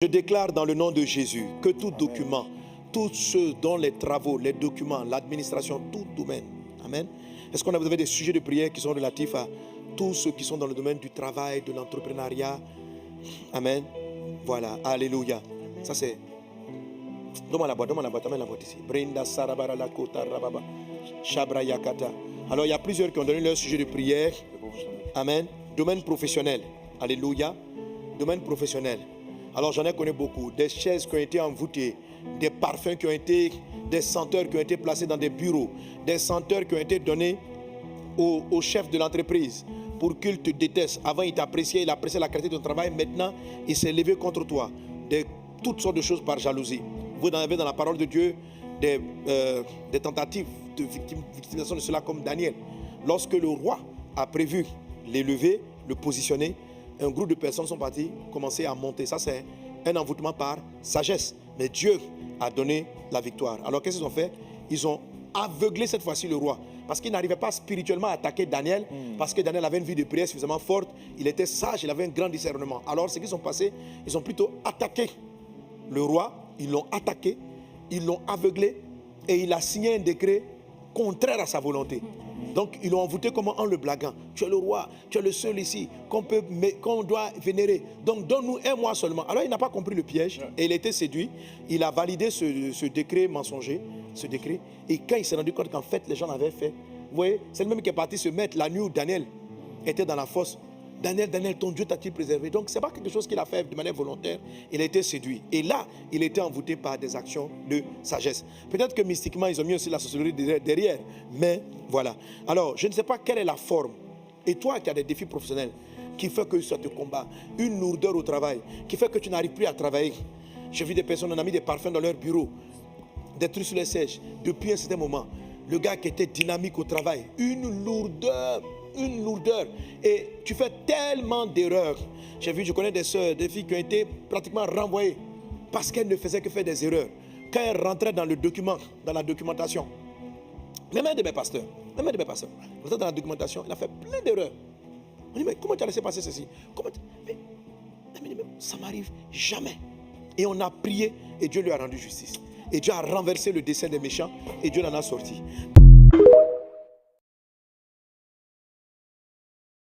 Je déclare dans le nom de Jésus que tout document, tous ceux dont les travaux, les documents, l'administration, tout domaine. Amen. Est-ce qu'on a, vous avez des sujets de prière qui sont relatifs à tous ceux qui sont dans le domaine du travail, de l'entrepreneuriat? Amen. Voilà. Alléluia. Ça c'est. Donne-moi la boîte, amène la boîte ici. Brinda Sarabara la Kota Rababa. Shabra Yakata. Alors il y a plusieurs qui ont donné leur sujet de prière. Amen. Domaine professionnel. Alléluia. Domaine professionnel. Alors j'en ai connu beaucoup. Des chaises qui ont été envoûtées, des parfums qui ont été, des senteurs qui ont été placés dans des bureaux, des senteurs qui ont été donnés au chef de l'entreprise pour qu'il te déteste. Avant il t'appréciait, il appréciait la qualité de ton travail. Maintenant il s'est levé contre toi. Toutes sortes de choses par jalousie. Vous avez dans la parole de Dieu des tentatives de victimisation de cela comme Daniel. Lorsque le roi a prévu l'élever, le positionner, un groupe de personnes sont partis commencer à monter. Ça, c'est un envoûtement par sagesse. Mais Dieu a donné la victoire. Alors, qu'est-ce qu'ils ont fait? Ils ont aveuglé cette fois-ci le roi. Parce qu'il n'arrivait pas spirituellement à attaquer Daniel. Parce que Daniel avait une vie de prière suffisamment forte. Il était sage, il avait un grand discernement. Alors, ce qu'ils ont passé, ils ont plutôt attaqué le roi. Ils l'ont attaqué, ils l'ont aveuglé. Et il a signé un décret contraire à sa volonté. Donc ils l'ont envoûté comment? En le blaguant. Tu es le roi, tu es le seul ici qu'on doit vénérer. Donc donne-nous un mois seulement. Alors il n'a pas compris le piège et il a été séduit. Il a validé ce décret mensonger, ce décret. Et quand il s'est rendu compte qu'en fait les gens l'avaient fait, vous voyez, c'est le même qui est parti se mettre la nuit où Daniel était dans la fosse. Daniel, ton Dieu t'a-t-il préservé? Donc ce n'est pas quelque chose qu'il a fait de manière volontaire. Il a été séduit. Et là, il a été envoûté par des actions de sagesse. Peut-être que mystiquement, ils ont mis aussi la sorcellerie derrière. Mais voilà. Alors, je ne sais pas quelle est la forme. Et toi qui as des défis professionnels, qui fait que ça te combat, une lourdeur au travail, qui fait que tu n'arrives plus à travailler. J'ai vu des personnes, on a mis des parfums dans leur bureau, des trucs sur les sièges. Depuis un certain moment, le gars qui était dynamique au travail, une lourdeur. Et tu fais tellement d'erreurs. Je connais des soeurs, des filles qui ont été pratiquement renvoyées parce qu'elles ne faisaient que faire des erreurs. Quand elles rentraient dans le document, dans la documentation, même un de mes pasteurs, dans la documentation, il a fait plein d'erreurs. On dit, mais comment tu as laissé passer ceci? Mais ça m'arrive jamais. Et on a prié et Dieu lui a rendu justice. Et Dieu a renversé le dessein des méchants et Dieu l'en a sorti.